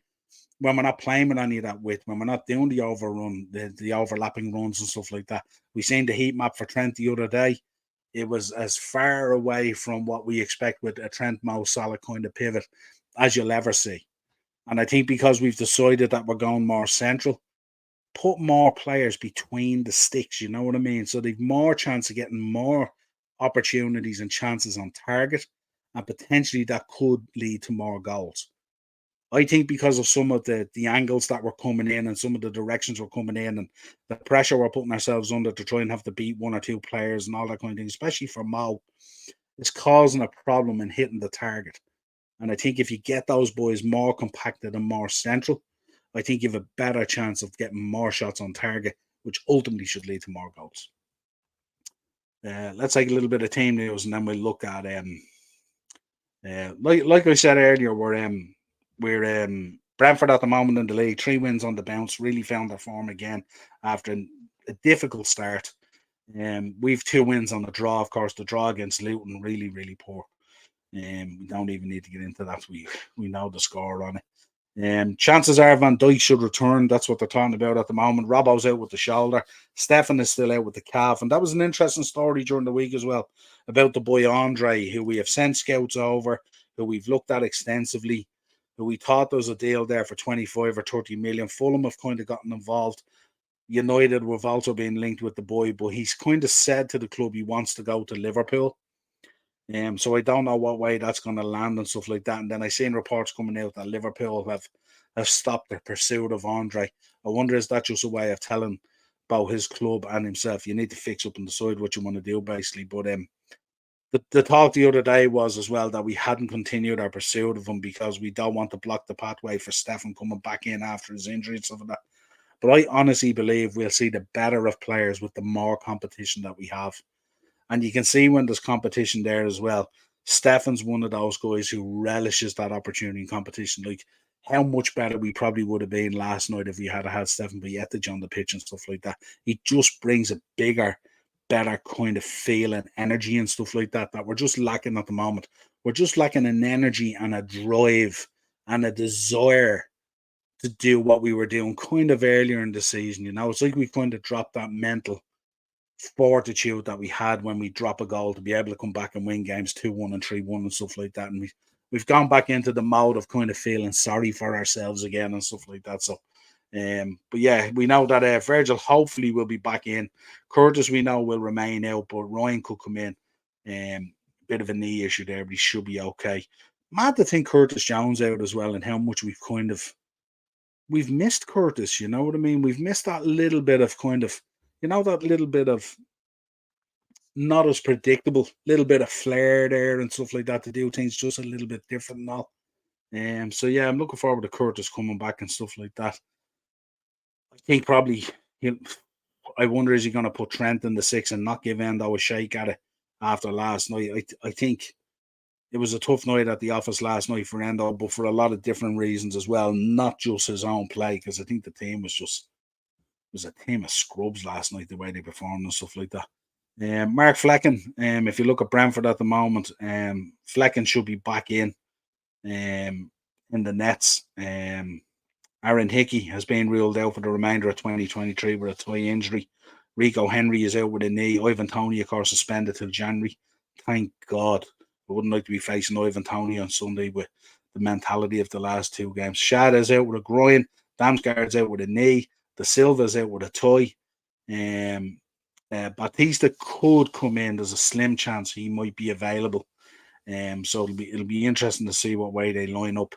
Speaker 1: When we're not playing with any of that width, when we're not doing the overrun, the overlapping runs and stuff like that. We seen the heat map for Trent the other day. It was as far away from what we expect with a Trent Mo Salah kind of pivot as you'll ever see. And I think because we've decided that we're going more central, put more players between the sticks, you know what I mean? So they've more chance of getting more opportunities and chances on target, and potentially that could lead to more goals. I think because of some of the angles that were coming in and some of the directions we're coming in and the pressure we're putting ourselves under to try and have to beat one or two players and all that kind of thing, especially for Mo, is causing a problem in hitting the target. And I think if you get those boys more compacted and more central, I think you have a better chance of getting more shots on target, which ultimately should lead to more goals. Let's take a little bit of team news and then we'll look at like I said earlier, we're Brentford at the moment in the league, 3 wins on the bounce, really found their form again after a difficult start. We've 2 wins on the draw, of course. The draw against Luton, really, really poor. We don't even need to get into that. We know the score on it. Chances are Van Dijk should return. That's what they're talking about at the moment. Robbo's out with the shoulder. Stefan is still out with the calf. And that was an interesting story during the week as well about the boy Andre, who we have sent scouts over, who we've looked at extensively, who we thought there was a deal there for 25 or 30 million. Fulham have kind of gotten involved. United have also been linked with the boy, but he's kind of said to the club he wants to go to Liverpool. So I don't know what way that's going to land and stuff like that. And then I seen reports coming out that Liverpool have stopped their pursuit of Andre. I wonder, is that just a way of telling about his club and himself? You need to fix up and decide what you want to do, basically. But the talk the other day was as well that we hadn't continued our pursuit of him because we don't want to block the pathway for Stefan coming back in after his injury and stuff like that. But I honestly believe we'll see the better of players with the more competition that we have. And you can see when there's competition there as well. Stefan's one of those guys who relishes that opportunity in competition. Like how much better we probably would have been last night if we had had Stefan Bajcetic on the pitch and stuff like that. He just brings a bigger, better kind of feel and energy and stuff like that that we're just lacking at the moment. We're just lacking an energy and a drive and a desire to do what we were doing kind of earlier in the season. You know, it's like we kind of dropped that mental fortitude that we had when we drop a goal to be able to come back and win games 2-1 and 3-1 and stuff like that. And we've gone back into the mode of kind of feeling sorry for ourselves again and stuff like that. So, but yeah, we know that Virgil hopefully will be back in. Curtis, we know, will remain out, but Ryan could come in. Bit of a knee issue there, but he should be okay. Mad to think Curtis Jones out as well and how much we've missed Curtis, you know what I mean? We've missed that little bit of that little bit of not as predictable, little bit of flair there and stuff like that to do things just a little bit different and all. So yeah, I'm looking forward to Curtis coming back and stuff like that. I think probably he'll. I wonder, is he going to put Trent in the 6 and not give Endo a shake at it after last night? I think it was a tough night at the office last night for Endo, but for a lot of different reasons as well, not just his own play, because I think the team was a team of scrubs last night, the way they performed and stuff like that. Mark Flecken, if you look at Brentford at the moment, Flecken should be back in the nets. Aaron Hickey has been ruled out for the remainder of 2023 with a thigh injury. Rico Henry is out with a knee. Ivan Toney, of course, suspended till January. Thank God. I wouldn't like to be facing Ivan Toney on Sunday with the mentality of the last 2 games. Shad is out with a groin. Damsgaard's out with a knee. De Silva's out with a toe. Batista could come in. There's a slim chance he might be available. So it'll be interesting to see what way they line up.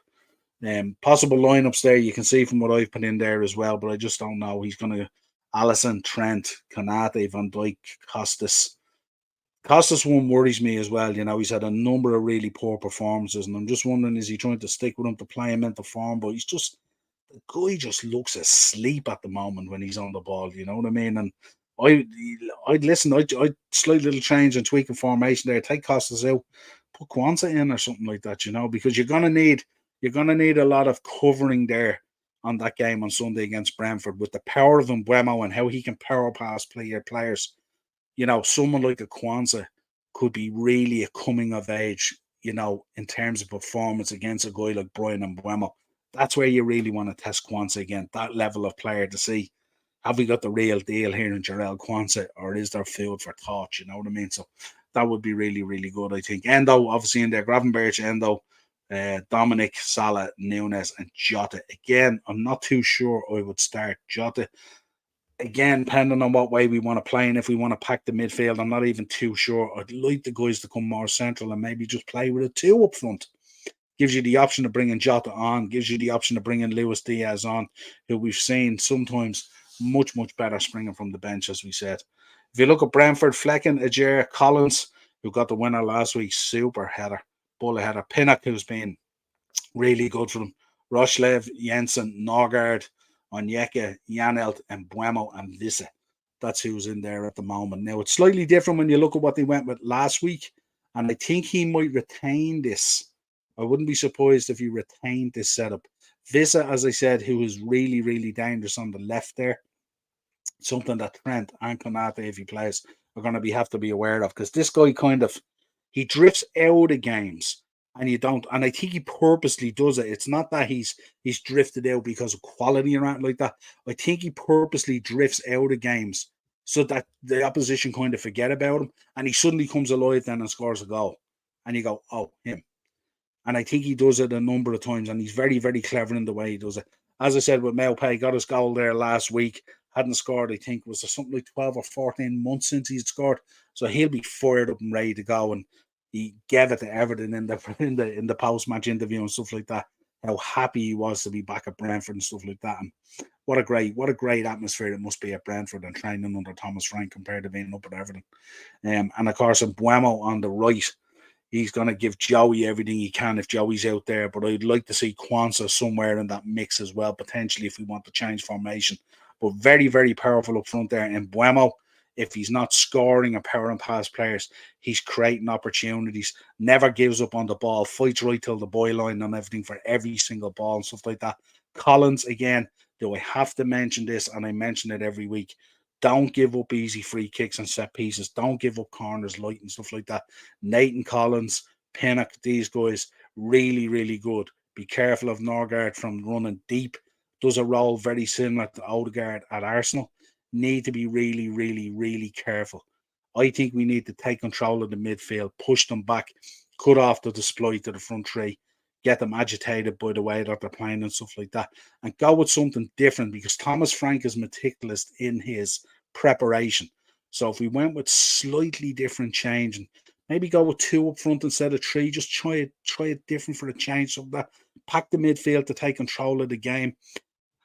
Speaker 1: Possible lineups there you can see from what I've put in there as well, but I just don't know. He's going to Alisson, Trent, Konate, Van Dijk, Costas. Costas one worries me as well. You know, he's had a number of really poor performances, and I'm just wondering, is he trying to stick with him to play him into form? But the guy just looks asleep at the moment when he's on the ball. You know what I mean? And I'd listen. I'd slight little change and tweak in formation there. Take Costas out, put Kwanzaa in or something like that. You know, because you're gonna need a lot of covering there on that game on Sunday against Brentford with the power of Mbeumo and how he can power pass players. You know, someone like a Kwanzaa could be really a coming of age in terms of performance against a guy like Brian and Buemo. That's where you really want to test Kwanzaa again, that level of player, to see, have we got the real deal here in Jarell Kwanzaa, or is there food for thought? You know what I mean? So that would be really, really good, I think. Endo, obviously, in there, Gravenberch, Endo, Dominic, Salah, Nunes, and Jota. Again, I'm not too sure I would start Jota. Again, depending on what way we want to play, and if we want to pack the midfield, I'm not even too sure. I'd like the guys to come more central and maybe just play with a 2 up front. Gives you the option of bringing Jota on, gives you the option of bringing Luis Diaz on, who we've seen sometimes much, much better springing from the bench, as we said. If you look at Brentford, Flecken, Ajer, Collins, who got the winner last week, super header, bullet header. Pinnock, who's been really good for them. Rochlev, Jensen, Norgard, Onyeka, Janelt, and Buemo and Visa. That's who's in there at the moment. Now, it's slightly different when you look at what they went with last week, and I think he might retain this. I wouldn't be surprised if he retained this setup. Visa, as I said, who is really, really dangerous on the left there. Something that Trent and Konate, if he plays, are going to have to be aware of, because this guy he drifts out of games, and you don't. And I think he purposely does it. It's not that he's drifted out because of quality or anything like that. I think he purposely drifts out of games so that the opposition kind of forget about him, and he suddenly comes alive then and scores a goal, and you go, oh, him. And I think he does it a number of times, and he's very, very clever in the way he does it. As I said, with Maupay, got his goal there last week. Hadn't scored, I think, was there something like 12 or 14 months since he'd scored. So he'll be fired up and ready to go. And he gave it to Everton in the post-match interview and stuff like that. How happy he was to be back at Brentford and stuff like that. And what a great atmosphere it must be at Brentford and training under Thomas Frank compared to being up at Everton. And of course, Buemo on the right. He's going to give Joey everything he can if Joey's out there. But I'd like to see Kwanzaa somewhere in that mix as well, potentially, if we want to change formation. But very, very powerful up front there. And Buemo, if he's not scoring and powering past players, he's creating opportunities, never gives up on the ball, fights right till the byline and everything for every single ball and stuff like that. Collins, again, do I have to mention this? And I mention it every week. Don't give up easy free kicks and set pieces. Don't give up corners light and stuff like that. Nathan Collins, Pinnock, these guys, really, really good. Be careful of Norgard from running deep. Does a role very similar to Odegaard at Arsenal. Need to be really, really, really careful. I think we need to take control of the midfield, push them back, cut off the display to the front three, get them agitated by the way that they're playing and stuff like that, and go with something different, because Thomas Frank is meticulous in his preparation. So if we went with slightly different change and maybe go with 2 up front instead of 3, just try it different for a change. So that pack the midfield to take control of the game.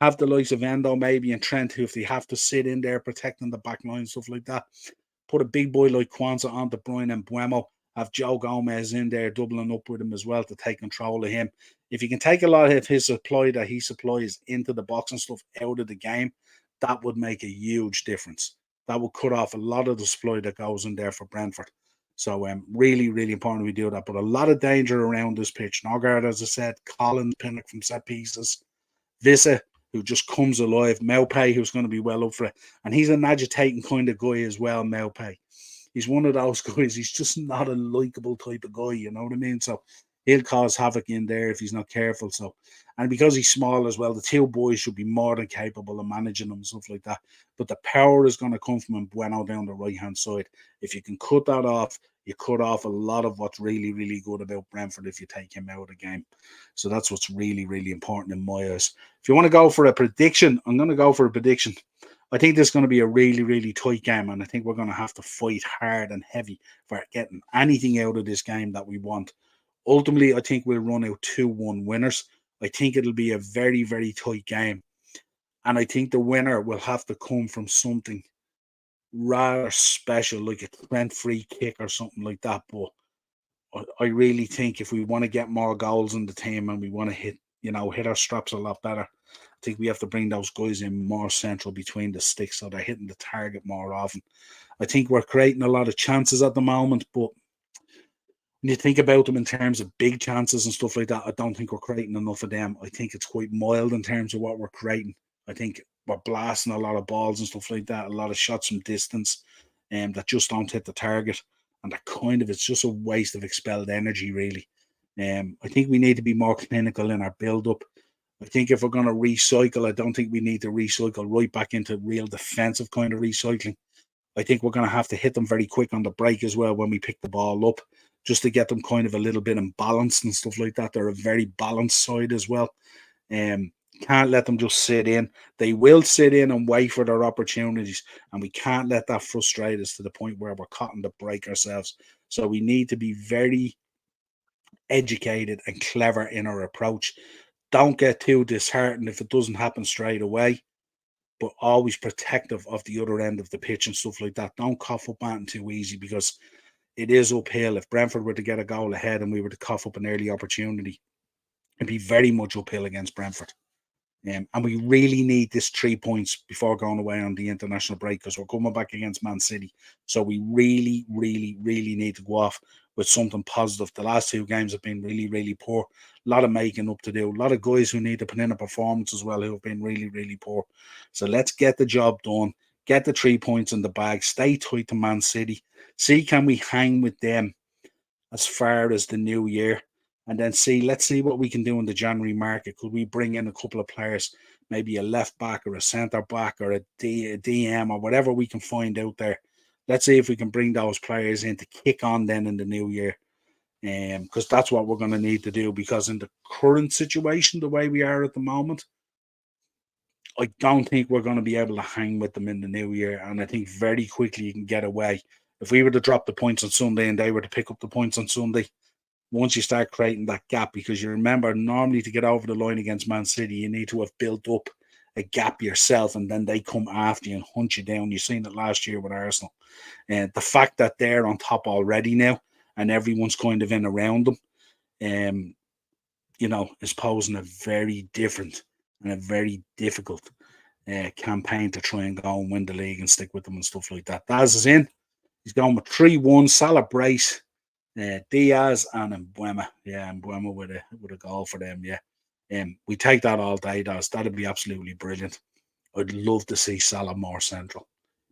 Speaker 1: Have the likes of Endo maybe and Trent, who if they have to sit in there protecting the back line, stuff like that. Put a big boy like Kwanzaa on De Bruyne and Buemo. Have Joe Gomez in there doubling up with him as well to take control of him. If you can take a lot of his supply that he supplies into the box and stuff out of the game, that would make a huge difference. That would cut off a lot of the supply that goes in there for Brentford. So really, really important we do that. But a lot of danger around this pitch. Norgard, as I said, Collins, Pinnock from set pieces, Visa, who just comes alive, Maupay, who's going to be well up for it. And he's an agitating kind of guy as well, Maupay. He's one of those guys. He's just not a likable type of guy, you know what I mean? So he'll cause havoc in there if he's not careful. So, and because he's small as well, the 2 boys should be more than capable of managing him and stuff like that. But the power is going to come from Bueno down the right-hand side. If you can cut that off, you cut off a lot of what's really, really good about Brentford if you take him out of the game. So that's what's really, really important in my eyes. If you want to go for a prediction, I'm going to go for a prediction. I think this is going to be a really, really tight game, and I think we're going to have to fight hard and heavy for getting anything out of this game that we want. Ultimately, I think we'll run out 2-1 winners. I think it'll be a very, very tight game. And I think the winner will have to come from something rather special, like a Trent free kick or something like that. But I really think if we want to get more goals in the team and we want to hit our straps a lot better, I think we have to bring those guys in more central between the sticks so they're hitting the target more often. I think we're creating a lot of chances at the moment, but when you think about them in terms of big chances and stuff like that, I don't think we're creating enough of them. I think it's quite mild in terms of what we're creating. I think we're blasting a lot of balls and stuff like that, a lot of shots from distance that just don't hit the target. and it's just a waste of expelled energy, really. I think we need to be more clinical in our build-up. I think if we're going to recycle, I don't think we need to recycle right back into real defensive kind of recycling. I think we're going to have to hit them very quick on the break as well when we pick the ball up, just to get them kind of a little bit imbalanced and stuff like that. They're a very balanced side as well. Can't let them just sit in. They will sit in and wait for their opportunities, and we can't let that frustrate us to the point where we're caught in the break ourselves. So we need to be very educated and clever in our approach. Don't get too disheartened if it doesn't happen straight away, but always protective of the other end of the pitch and stuff like that. Don't cough up Banton too easy, because it is uphill. If Brentford were to get a goal ahead and we were to cough up an early opportunity, it'd be very much uphill against Brentford. And we really need this 3 points before going away on the international break, because we're coming back against Man City. So we really, really, really need to go off with something positive. The last 2 games have been really, really poor. A lot of making up to do. A lot of guys who need to put in a performance as well who have been really, really poor. So let's get the job done. Get the 3 points in the bag. Stay tight to Man City. See, can we hang with them as far as the new year? And then let's see what we can do in the January market. Could we bring in a couple of players, maybe a left back or a centre back or a DM or whatever we can find out there? Let's see if we can bring those players in to kick on then in the new year. Because that's what we're going to need to do, because in the current situation, the way we are at the moment, I don't think we're going to be able to hang with them in the new year. And I think very quickly you can get away. If we were to drop the points on Sunday and they were to pick up the points on Sunday, once you start creating that gap, because you remember, normally to get over the line against Man City, you need to have built up a gap yourself, and then they come after you and hunt you down. You've seen it last year with Arsenal. And the fact that they're on top already now and everyone's kind of in around them, is posing a very different and a very difficult campaign to try and go and win the league and stick with them and stuff like that. Daz is in. He's going with 3-1, Salah brace. Diaz and Mbuema. Yeah, Mbuema with a goal for them. Yeah. We take that all day, Daz. That'd be absolutely brilliant. I'd love to see Salah more central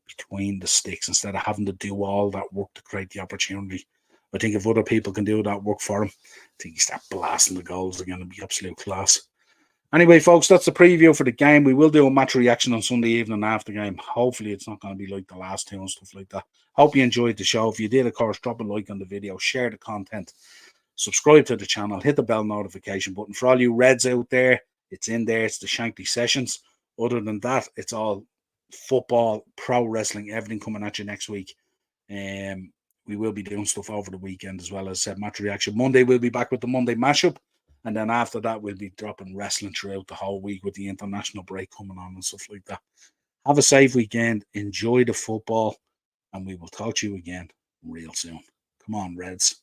Speaker 1: between the sticks instead of having to do all that work to create the opportunity. I think if other people can do that work for him, I think he start blasting the goals again. It'd be absolute class. Anyway, folks, that's the preview for the game. We will do a match reaction on Sunday evening after the game. Hopefully, it's not going to be like the last 2 and stuff like that. Hope you enjoyed the show. If you did, of course, drop a like on the video, share the content, subscribe to the channel, hit the bell notification button. For all you Reds out there, it's in there. It's the Shankly Sessions. Other than that, it's all football, pro wrestling, everything coming at you next week. We will be doing stuff over the weekend as well. As I said, match reaction. Monday, we'll be back with the Monday mashup. And then after that, we'll be dropping wrestling throughout the whole week with the international break coming on and stuff like that. Have a safe weekend. Enjoy the football. And we will talk to you again real soon. Come on, Reds.